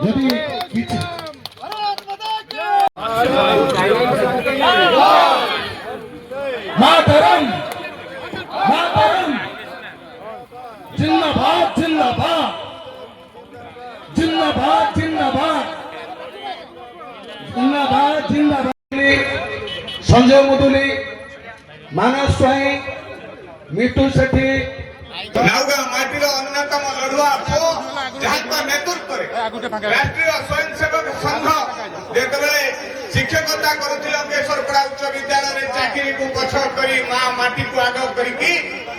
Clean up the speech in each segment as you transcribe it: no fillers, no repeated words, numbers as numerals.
যদি কিছু मातरम मातरम जिंदाबाद जिंदाबाद जिंदाबाद जिंदाबाद जिंदाबाद जिंदाबाद संजय मुदुली मानस स्वाई मिठू सेठी नावगांव माटीर अन्यतम लड़ुआ पो जहाँ नेतृत्व राष्ट्रीय स्वयंसेवक संघ जेतबेले शिक्षकता करुथिल अंगेश्वरपड़ा उच्च विद्यालय चाकरी को पछ करी मां माटी को आग करी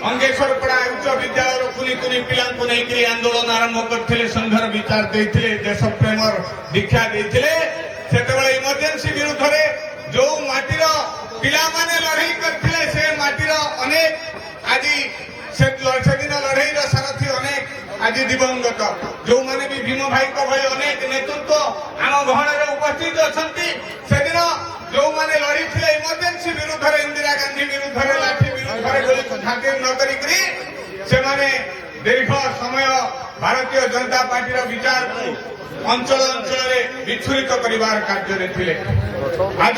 अंगेश्वरपड़ा उच्च विद्यालय कुनी कुनी पिला को नहीं आंदोलन आरंभ करथिले संघर विचार देथिले देश प्रेमर दीक्षा देथिले सेतबेले इमरजेंसी विरुद्ध रे जो माटीर पिला माने लड़ाई करथिले से माटीर अनेक आदि सेदिन लड़ाई सारथी अनेक आज दिवंगत जो माने भी भीम भाई को भाई अनेक नेतृत्व आम गहन उपस्थित अच्छा सेदिन जो माने लड़ी थे इमरजेंसी विरुद्ध इंदिरा गांधी विरुद्ध लाठी विरुद्ध खातिर न करी से माने दीर्घ समय भारतीय जनता पार्टी विचार को अंचल अंचल विच्छुरित करिवार कार्य थे आज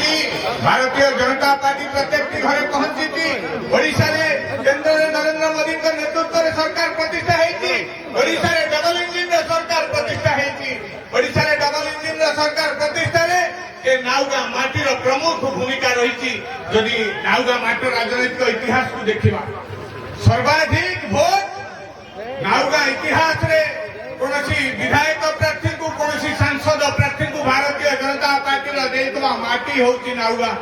भारतीय जनता पार्टी प्रत्येक घरे पहुंची ओडिशा रे केंद्र में नरेंद्र मोदी के नेतृत्व में सरकार प्रतिष्ठा है ओडिशा रे डबल इंजिन सरकार प्रतिष्ठा है ओडिशा रे डबल इंजिन सरकार प्रतिष्ठा रे ए नावगांव माटीर प्रमुख भूमिका रही जदि नावगांव माटीर राजनीतिक इतिहास को देखा सर्वाधिक भोट नावगांव इतिहास रे कौनसी विधायक प्रार्थी को कौनसी सांसद प्रार्थी को भारतीय जनता पार्टी देता माटी हूँ नावगांव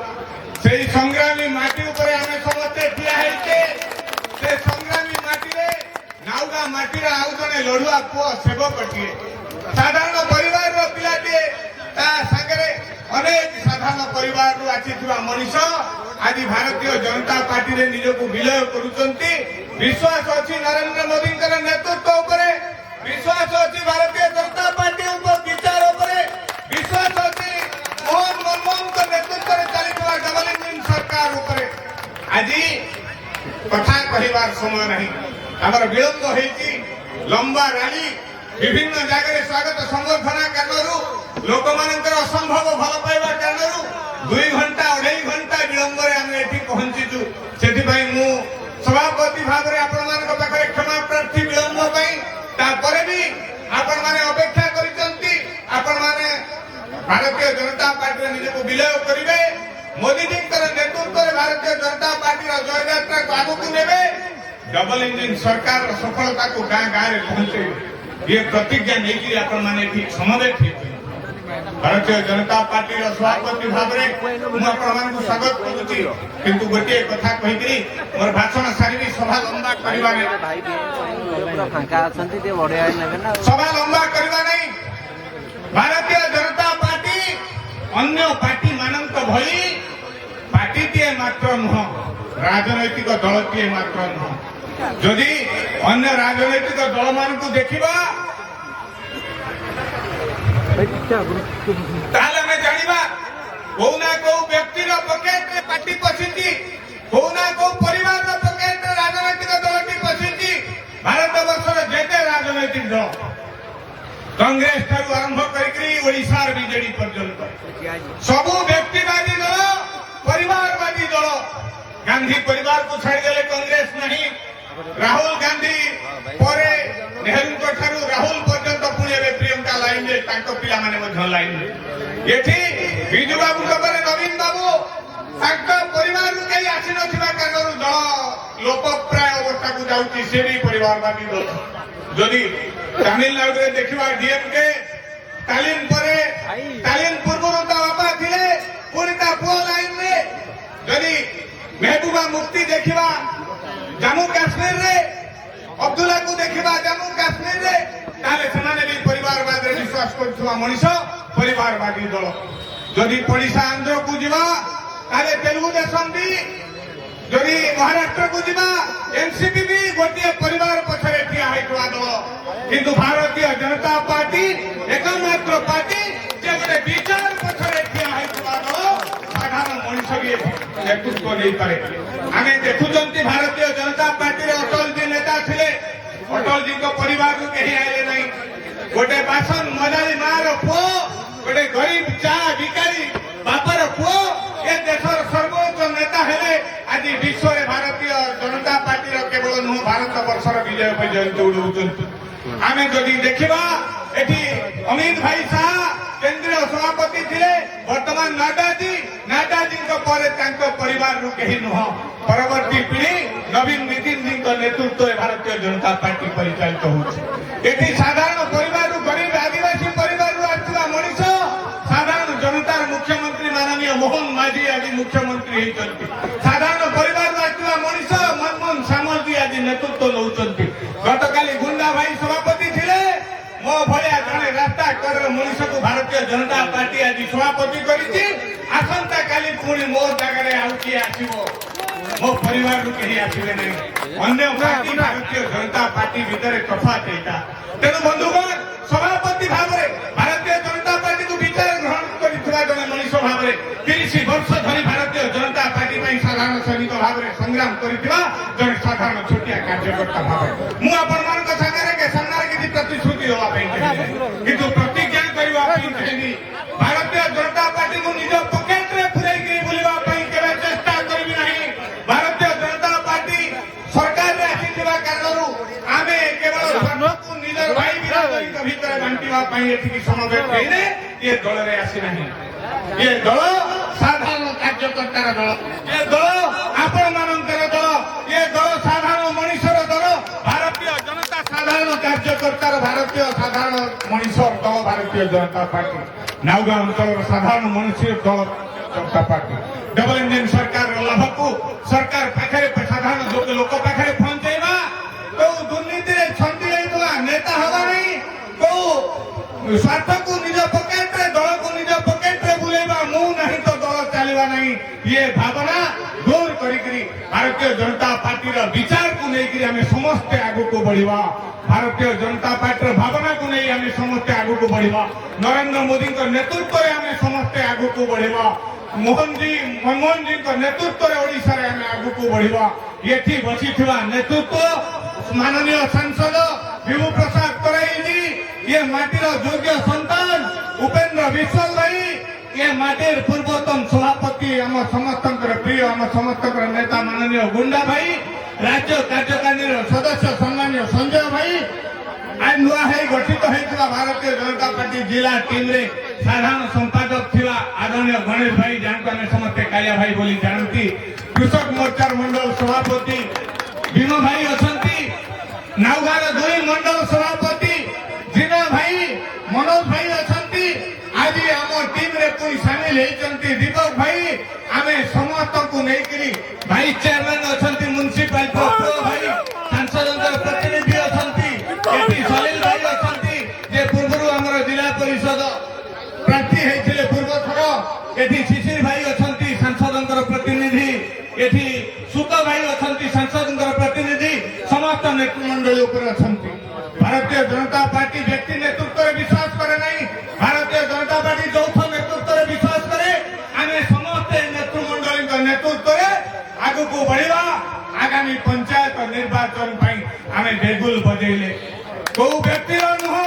से संग्रामी माटी उपरे आमे समस्ते ठिया है से संग्रामी माटी रे नावगांव माटी रे आउ जने लड़ुआ पुआ सेवकटिए साधारण परिवार रो पिलाटिए ता संगरे अनेक साधारण परिवार रो आछिथिबा मनीष आज भारतीय जनता पार्टी रे निजको विलय करूचंती विश्वास अछि नरेंद्र मोदी के नेतृत्व उपरे विश्वास अछि भारतीय जनता पार्टी उपर विचार उपरे विश्वास अछि मोहन मनमोहन के नेतृत्व रे चलितवा डबल इंजिन सरकार उपरे आज कथा कहबार समय नहीं हमर विलंब होईची लंबा रैली विभिन्न जगह स्वागत संबर्धना कारणरू लोक मानकर असंभव भल पाइबा कारणरू 2 घंटा 2.5 घंटा विलंब रे हम एठी पहुंचीचु सेति भाई मु सभापति भाव रे आपण मानक पाखरे क्षमा प्रार्थी विलंब पई तापरे भी आपण माने अपेक्षा करिसंती आपण माने भारतीय जनता पार्टी रे निजको विलय करिवे मोदी जी के नेतृत्व रे भारतीय जनता पार्टी रो जय यात्रा को आगु को नेबे डबल इंजिन सरकार सफलता को गां गां रे पहुंचे ये प्रतिज्ञा नहीं आपण माने ठीक समवेत थी भारतीय जनता पार्टी रो सभापति भाव रे मु आपण मान को स्वागत करूची किंतु गोटे कथा कहि करी मोर भाषण सारी सभा लंबा करबा नै भाई पूरा फांका अछंती ते बढिया नेबे ना सभा लंबा करबा नै भारतीय जनता पार्टी अन्य पार्टी मानक भई पार्टी टे मात्र नुह राजनैतिक दल टे मात्र नुह जदि अन्य राजनैतिक दल मान को देखिबा ताले में जानिबा को ना को व्यक्ति रो पॉकेट रे पार्टी पसिंदी को ना को परिवार रो पॉकेट रे राजनैतिक दल टी पसिंदी भारत वर्ष रे जेते राजनैतिक दल कांग्रेस ठारू आरंभ करी ओडिशा रे बीजेडी पर्यंत सब व्यक्तिवादी दल परिवारवादी दल गांधी परिवार को छाड़ देले कांग्रेस नहीं राहुल गांधी परे नेहरू को ठारू राहुल पर्यंत पुणे रे प्रियंका लाइन रे तांको पिला माने मध्य लाइन एठी बिजू बाबू को परे नवीन बाबू तांको परिवार रू कई आसी नथिबा कारणरू दल लोकप्राय अवस्था को जाउची से भी परिवारवादी दल जदि तमिलनाडु रे देखिबा डीएमके तालीम परे तालीम पूर्व ता बापा थिले पुणी ता पुओ लाइन रे जदि महबूबा मुफ्ती देखिबा जम्मू काश्मीर रे अब्दुल्ला को देखिबा जम्मू काश्मीर रे ताले समाने भी परिवारवाद रे विश्वास करथुवा मनीष परिवारवादी दल जदि पड़िशा आंध्र को जीवा ताले तेलुगु देशम भी जदि महाराष्ट्र को जीवा एनसीपी भी गोटे परिवार पछरे ठिया होइतवा दल किंतु भारतीय जनता पार्टी एकमात्र पार्टी जे गोटे विचार पछरे ठिया होइतवा दल साधारण मनीष भी नेतृत्व नहीं पारे आमे देखुचंती भारतीय जनता पार्टी रे अटल जी नेता थिले अटल जी को परिवार को कहीं आइले नहीं गोटे बासन मजारी मार पुओ गोटे गरीब चा भिकारी बापर पुओ ए देशर सर्वोच्च नेता हेले आज विश्व भारतीय जनता पार्टी केवल नुह भारत वर्षर विजय पे जयंती उड़ाउछन्ति आमे जदि देखिबा एठी अमित भाई शाह केंद्रीय सभापति थे वर्तमान नाडाजी पर परिवार कहीं नुह परवर्ती पीढ़ी नवीन नितिन जी नेतृत्व भारतीय जनता पार्टी परिचालित होती साधारण परिवार गरीब आदिवासी परिवार आसवा मनीष साधारण जनतार मुख्यमंत्री माननीय मोहन माझी आज मुख्यमंत्री होती साधारण परिवार आसवा मनीष मनमोहन सामल जी आज नेतृत्व नौकरी गतकाली गुंडा भाई सभापति थे मो भाया जड़े रास्ता कर मनीष को भारतीय जनता पार्टी आज सभापति करी आसंता काली पुणी मो जगह आउ किए आसो मो परिवार कहीं आसवे नहीं अन्य पार्टी भारतीय जनता पार्टी भितर तफात एटा तेणु बंधुगण सभापति भाव भारतीय जनता पार्टी को विचार ग्रहण कर जड़े मनीष भाव 30 वर्ष धरी भारतीय जनता पार्टी में साधारण सैनिक भाव संग्राम कर जड़े साधारण छोटिया कार्यकर्ता भाव मुझे सामने किसी प्रतिश्रुति होगा किंतु प्रतिज्ञा करने भारतीय जनता पार्टी को निज पकेट रे पुरैकरी बुलवाई केवे चेष्टा करी नहीं भारतीय जनता पार्टी सरकार रे आसीथिबा कारणरू आमे केवल को निजर भाई बिरादरी भीतर बांटिबा पई एठी समवेत हेने ये दल रे आसी नहीं ये दल साधारण कार्यकर्तार दल ये दल आपण मानकर दल ये दल साधारण मनीषर दल भारतीय जनता साधारण कार्यकर्तार भारतीय साधारण मनीषर दल भारतीय जनता पार्टी नाउगां अंचल साधारण मनुष्य दल जनता पार्टी डबल इंजन सरकार लाभ को सरकार पाखे साधारण लोक पाखे पहुंचेगा तो दुर्नीति छंदी नेता हवा नहीं तो स्वार्थ को निज पकेट रे दल को निज पकेट रे बुलेबा मु नहीं तो दल चलवा नहीं ये भावना दूर करी भारतीय जनता पार्टी विचार को लेकर आम समस्ते आगु को बढ़िबा भारतीय जनता पार्टी भावना को नहीं आम समस्ते आगु को बढ़िबा नरेंद्र मोदी नेतृत्व में आम समस्ते आगु को बढ़िबा मनमोहन जी नेतृत्व में ओडिशा रे आम आगु को बढ़िबा एठी बसी नेतृत्व माननीय सांसद विभू प्रसाद तराई जी ये माटीर योग्य संतान उपेंद्र विश्वाल भाई ये माटीर पूर्वतन सभापति आम समस्त प्रिय आम समस्त नेता माननीय गुंडा भाई राज्य कार्यकारिणी सदस्य सम्मान्य संजय भाई आज नुआ है गठित होता भारतीय जनता पार्टी जिला टीम रे साधारण संपादक थिला आदरणीय गणेश भाई जानते आम समस्ते कालिया भाई बोली जानती कृषक मोर्चा मंडल सभापति भीम भाई अछंती नाउगार 2 मंडल सभापति जीना भाई मनोज भाई अछंती आज आम टीम रे कोई शामिल होती दीपक भाई आमे समस्त को लेकरी भाई चेयरमैन अछंती म्युनिसिपालिटी भाई सांसद प्रतिनिधि अछंती एटी सलील भाई अछंती जे पूर्व हमर जिला परिषद प्रार्थी हेतिले पूर्व थर एटी शिशिर भाई अछंती सांसद प्रतिनिधि एटी सुक भाई अछंती सांसद प्रतिनिधि समस्त नेतृमंडल ऊपर अछंती भारतीय जनता पार्टी व्यक्ति नेतृत्व में विश्वास करे नहीं भारतीय जनता पार्टी यौथ नेतृत्व में विश्वास करे आमे समस्त नेतृमंडल नेतृत्व में आगु को बढ़िबा आगामी पंचायत निर्वाचन पाई आमे बेगुल बजेले को व्यक्ति नुह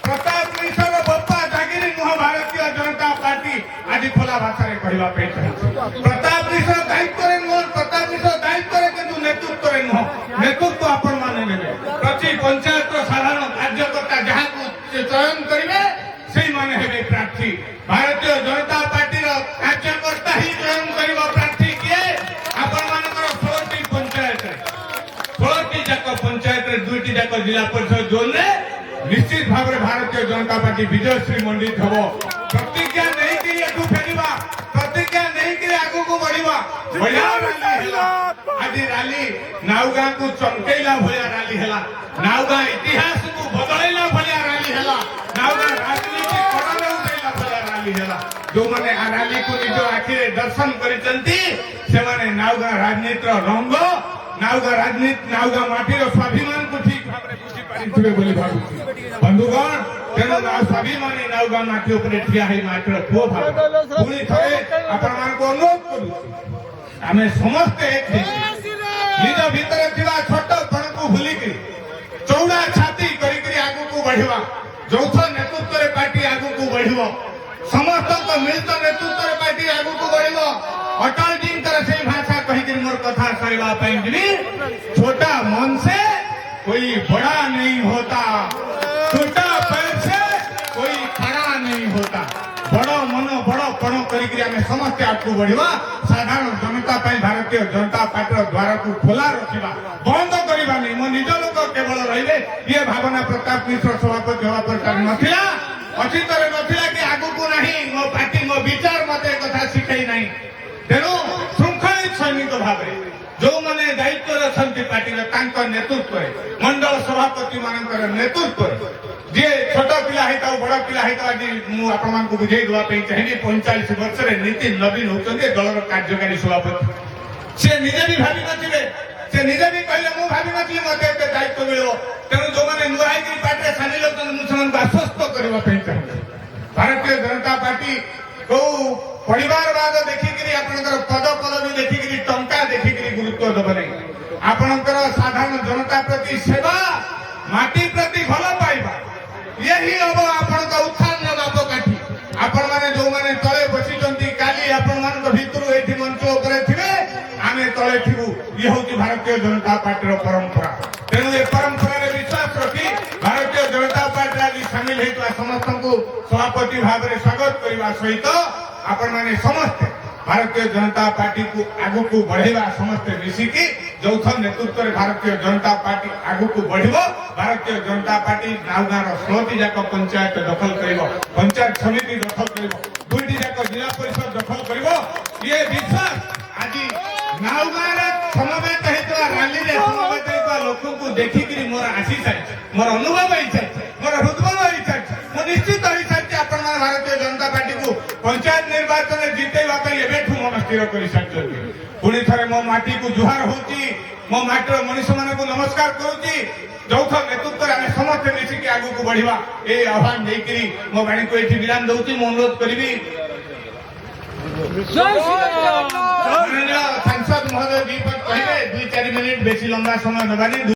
प्रताप मिश्र बप्पा जागिरी नुह भारतीय जनता पार्टी आज खोला भाषा रे कहवा पे प्रताप मिश्र दायित्व रे नुह प्रताप मिश्र दायित्व रे किंतु नेतृत्व रे नुह नेतृत्व आपण माने नेबे प्रति पंचायत साधारण कार्यकर्ता जहां को चयन करिवे सेही माने हेबे प्रार्थी भारतीय जनता पार्टी रो कार्यकर्ता ही चयन करिवो प्रार्थी किए आपण मानकर 16टी पंचायत रे 16टी जाक पंचायत रे 2टी जाक जिला परिषद जोन रे निश्चित भाव में भारतीय जनता पार्टी विजय श्री मंडित हम प्रतिज्ञा नहीं करी एठू फेरिबा प्रतिज्ञा नहीं करी आगु को बढ़िबा बढ़िया रैली हैला आज रैली नाउगां को चमकेला भलिया रैली हैला नाउगां इतिहास को बदलेला भलिया रैली हैला नाउगां राजनीति करले उठेला भलिया रैली हैला जो माने आ रैली को निज आखिरे दर्शन करिसंती से माने नाउगां राजनीति रंग नाउगां राजनीति नाउगां माटीर स्वाभिमान को ठीक भाव में बुझी पारिथिबे बोली भाबुची बंधुगण तेणु स्वाभिमानी नाउगां माटी उपरे ठिया है माटीर पुओ भाव पुणी थरे आपण मान को अनुरोध करू आमे समस्त एक निज भीतर थिबा छोट पण को भूली के चौड़ा छाती करी करी आगु को बढ़िबा ଯୌଥ ନେତୃତ୍ୱରେ ପାର୍ଟି ଆଗକୁ ବଢିବ ସମସ୍ତଙ୍କ ମିଳିତ ନେତୃତ୍ୱରେ ପାର୍ଟି ଆଗକୁ ବଢିବ ଅଟଳଜୀଙ୍କର ସେଇ ଭାଷା କହିକି ମୋର କଥା ସାରିବା ପାଇଁ ଯିବି ଛୋଟା ମନ से कोई बड़ा नहीं होता छोटा पैर से कोई खड़ा नहीं होता बड़ मन बड़ पण करी आम समस्ते आगू बढ़ा साधारण जनता भारतीय जनता पार्टी द्वार को खोला रखा बंद करवा नहीं मो निज लोक केवल रे ये भावना प्रताप मिश्र सभापति हवा पर नाला अतीत नाला कि आगू ना मो पार्टी मो विचार मत कथा शिखाई ना तेणु श्रृंखलित सैनिक भाव जो मैंने दायित्व अच्छा पार्टी नेतृत्व मंडल सभापति मान नेतृत्व जी छोट पिला बड़ पिला आज मुझे बुझे देवाई चाहिए 45 वर्ष नीति नवीन होती दलर कार्यकारी सभापति सी निजे भी भावी नथिबे से निजे भी कहले मु भावी नथि मते एते दायित्व मिलो तेणु जो मैंने नुआ पार्टी सामिल होती आश्वस्त करने चाहिए भारतीय जनता पार्टी को परिवारवाद देखिकी आपंकर पद पदवी देखिकी टंका देखिकी गुरुत्व देव नहीं आपंकर साधारण जनता प्रति सेवा माटी प्रति भल पाइबा यही हम आपण उत्थान बापकाठी आपण मैंने जो मैंने तले बसी काली आपण भितर ये मंच थे आम तले थी ये हूँ भारतीय जनता पार्टी परंपरा तेणु ये परंपरा विश्वास रखी भारतीय जनता पार्टी आज सामिल होता समस्त को सभापति भाव में स्वागत करने सहित आपण मैंने समस्ते भारतीय जनता पार्टी को आगू को बढ़ेगा समस्ते मिसिकी यौथ नेतृत्व में भारतीय जनता पार्टी आगू को बढ़िबो भारतीय जनता पार्टी नाउगार 16 जाक पंचायत दखल करिबो पंचायत समिति दखल करिबो 2टी जाक जिला परिषद दखल करिबो ये विश्वास आज नाउगार समवेत हेतला रैली रे समवेत हेतला लोक को देखिकरी मोर आसी सारी मोर अनुभव होई सारी मोर हृदय होई सारी मो निश्चित होई सारी आपण भारतीय जनता पार्टी को पंचायत निर्वाचन जितेवा एबेठू मन स्थिर कर सारी पुणी थे मो माटी को जुहार होची मो माटीर मनीष मान को नमस्कार करुची यौथ नेतृत्व आम समस्त मिसिकी आगू को बढ़िबा ए आह्वान देकरी मो बाणी को एठी विराम दउची मो अनुरोध करिबी सांसद महोदय जी पर कहे 2-4 मिनिट बेसी लंबा समय नबानी